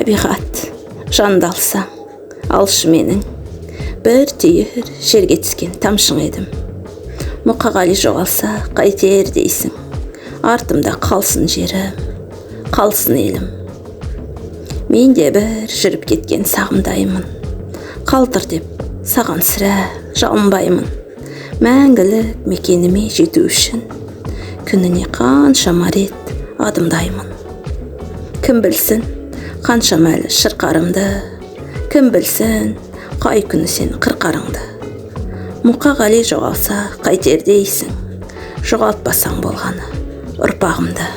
табиғат жанды алсаң, алшы менің. Бір түйір жерге түскен тамшың едім. Мұқағали жоғалса қайтер дейсің. Артымда қалсын жерім, қалсын елім. Мен де бір жүріп кеткен сағымдаймын. Қалтыр деп саған сірә жалынбаймын. Мәңгілік мекеніме жету үшін күніне қаншама рет адымдаймын. Кім білсін қаншама әлі шырқарымды, кім білсін қай күні сен қырқарыңды. Мұқағали жоғалса қайтер дейсің, жоғалтпасаң болғаны ұрпағымды.